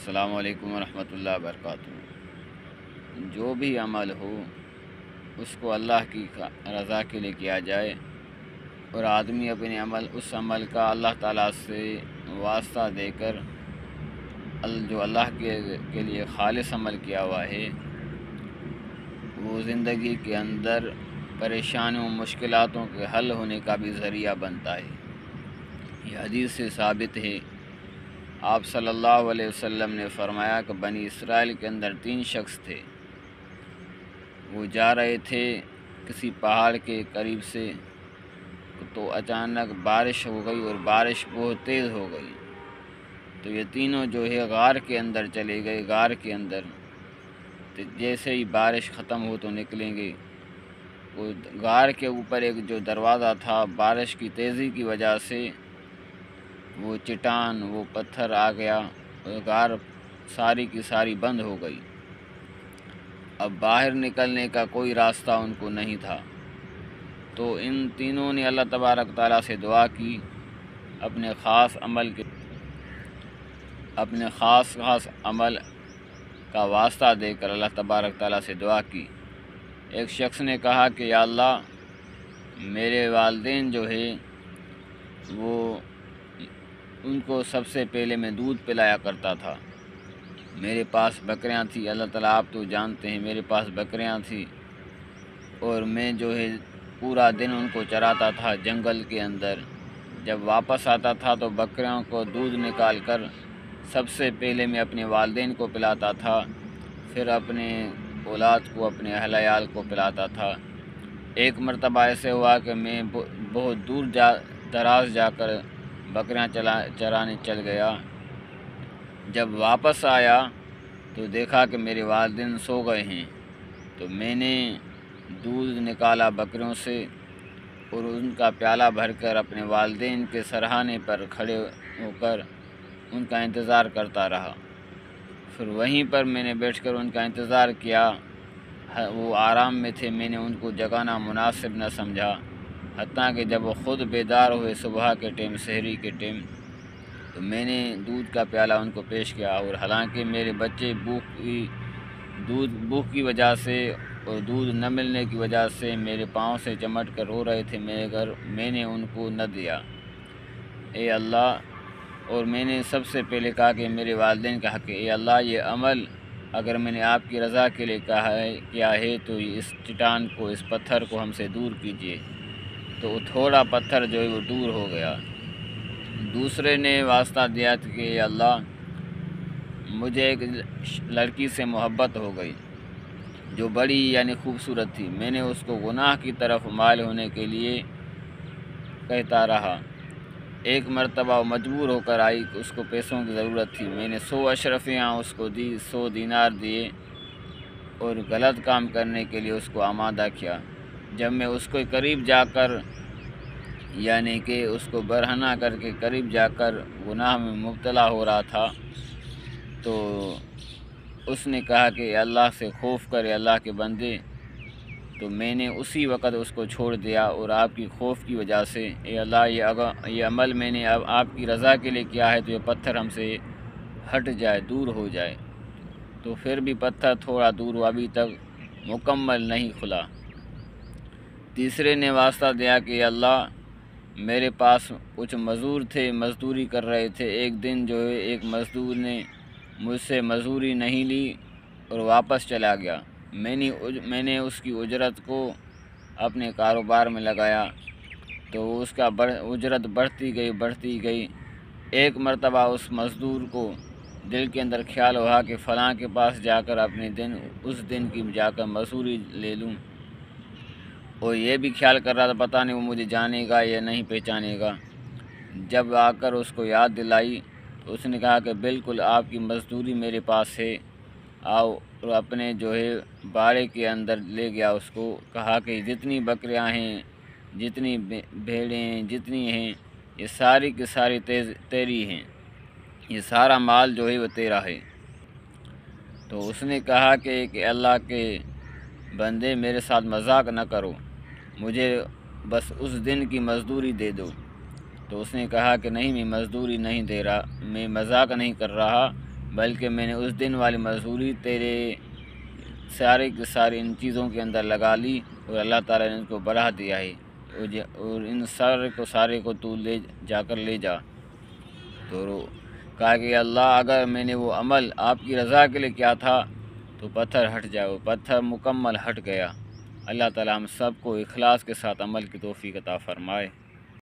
السلام علیکم ورحمۃ اللہ وبرکاتہ۔ جو بھی عمل ہو اس کو اللہ کی رضا کے لیے کیا جائے، اور آدمی اپنے اس عمل کا اللہ تعالیٰ سے واسطہ دے کر جو اللہ کے لیے خالص عمل کیا ہوا ہے، وہ زندگی کے اندر پریشانیوں مشکلاتوں کے حل ہونے کا بھی ذریعہ بنتا ہے۔ یہ حدیث سے ثابت ہے، آپ صلی اللہ علیہ وسلم نے فرمایا کہ بنی اسرائیل کے اندر 3 شخص تھے۔ وہ جا رہے تھے کسی پہاڑ کے قریب سے، تو اچانک بارش ہو گئی اور بارش بہت تیز ہو گئی، تو یہ تینوں جو ہے غار کے اندر چلے گئے۔ غار کے اندر تو جیسے ہی بارش ختم ہو تو نکلیں گے، وہ غار کے اوپر ایک جو دروازہ تھا، بارش کی تیزی کی وجہ سے وہ چٹان، وہ پتھر آ گیا اور غار ساری کی ساری بند ہو گئی۔ اب باہر نکلنے کا کوئی راستہ ان کو نہیں تھا، تو ان تینوں نے اللہ تبارک تعالیٰ سے دعا کی، اپنے خاص عمل کا واسطہ دے کر اللہ تبارک تعالیٰ سے دعا کی۔ ایک شخص نے کہا کہ یا اللہ، میرے والدین جو ہے وہ ان کو سب سے پہلے میں دودھ پلایا کرتا تھا، میرے پاس بکریاں تھیں، اللہ تعالیٰ آپ تو جانتے ہیں میرے پاس بکریاں تھیں، اور میں جو ہے پورا دن ان کو چراتا تھا جنگل کے اندر۔ جب واپس آتا تھا تو بکریوں کو دودھ نکال کر سب سے پہلے میں اپنے والدین کو پلاتا تھا، پھر اپنے اولاد کو، اپنے اہل عیال کو پلاتا تھا۔ ایک مرتبہ ایسے ہوا کہ میں بہت دور دراز جا کر بکریاں چرانے چل گیا۔ جب واپس آیا تو دیکھا کہ میرے والدین سو گئے ہیں، تو میں نے دودھ نکالا بکریوں سے اور ان کا پیالہ بھر کر اپنے والدین کے سرہانے پر کھڑے ہو کر ان کا انتظار کرتا رہا۔ پھر وہیں پر میں نے بیٹھ کر ان کا انتظار کیا۔ وہ آرام میں تھے، میں نے ان کو جگانا مناسب نہ سمجھا، حتیٰ کہ جب وہ خود بیدار ہوئے صبح کے ٹائم، سحری کے ٹائم، تو میں نے دودھ کا پیالہ ان کو پیش کیا، اور حالانکہ میرے بچے بھوک کی وجہ سے اور دودھ نہ ملنے کی وجہ سے میرے پاؤں سے چمٹ کر رو رہے تھے میں نے ان کو نہ دیا۔ اے اللہ، اور میں نے سب سے پہلے کہا کہ میرے والدین کا حق ہے، اے اللہ، یہ عمل اگر میں نے آپ کی رضا کے لیے کیا ہے تو اس چٹان کو، اس پتھر کو ہم سے دور کیجیے۔ تو تھوڑا پتھر جو ہے وہ دور ہو گیا۔ دوسرے نے واسطہ دیا کہ اے اللہ، مجھے ایک لڑکی سے محبت ہو گئی جو بڑی یعنی خوبصورت تھی، میں نے اس کو گناہ کی طرف مائل ہونے کے لیے کہتا رہا۔ ایک مرتبہ وہ مجبور ہو کر آئی، اس کو پیسوں کی ضرورت تھی، میں نے 100 اشرفیاں اس کو دی، 100 دینار دیے اور غلط کام کرنے کے لیے اس کو آمادہ کیا۔ جب میں اس کو قریب جا کر یعنی کہ اس کو برہنہ کر کے قریب جا کر گناہ میں مبتلا ہو رہا تھا، تو اس نے کہا کہ اللہ سے خوف کرے، اللہ کے بندے، تو میں نے اسی وقت اس کو چھوڑ دیا، اور آپ کی خوف کی وجہ سے اے اللہ، یہ عمل میں نے اب آپ کی رضا کے لیے کیا ہے، تو یہ پتھر ہم سے ہٹ جائے، دور ہو جائے۔ تو پھر بھی پتھر تھوڑا دور ہوا، ابھی تک مکمل نہیں کھلا۔ تیسرے نے واسطہ دیا کہ اے اللہ، میرے پاس کچھ مزدور تھے، مزدوری کر رہے تھے، ایک دن جو ہے ایک مزدور نے مجھ سے مزدوری نہیں لی اور واپس چلا گیا، میں نے اس کی اجرت کو اپنے کاروبار میں لگایا، تو اس کا اجرت بڑھتی گئی۔ ایک مرتبہ اس مزدور کو دل کے اندر خیال ہوا کہ فلاں کے پاس جا کر اس دن کی جا کر مزدوری لے لوں، اور یہ بھی خیال کر رہا تھا پتہ نہیں وہ مجھے جانے گا یا نہیں پہچانے گا۔ جب آ کر اس کو یاد دلائی تو اس نے کہا کہ بالکل آپ کی مزدوری میرے پاس ہے، آؤ، اور اپنے جو ہے باڑے کے اندر لے گیا۔ اس کو کہا کہ جتنی بکریاں ہیں، جتنی بھیڑیں ہیں، جتنی ہیں، یہ ساری کی ساری تیری ہیں، یہ سارا مال جو ہے وہ تیرا ہے۔ تو اس نے کہا کہ اللہ کے بندے، میرے ساتھ مذاق نہ کرو، مجھے بس اس دن کی مزدوری دے دو۔ تو اس نے کہا کہ نہیں، میں مزدوری نہیں دے رہا، میں مذاق نہیں کر رہا، بلکہ میں نے اس دن والی مزدوری تیرے سارے کے سارے ان چیزوں کے اندر لگا لی، اور اللہ تعالیٰ نے ان کو بڑھا دیا ہے، اور ان سارے کو تو لے جا کر لے جا۔ تو کہا کہ اللہ اگر میں نے وہ عمل آپ کی رضا کے لیے کیا تھا تو پتھر ہٹ جائے، وہ پتھر مکمل ہٹ گیا۔ اللہ تعالیٰ ہم سب کو اخلاص کے ساتھ عمل کی توفیق عطا فرمائے۔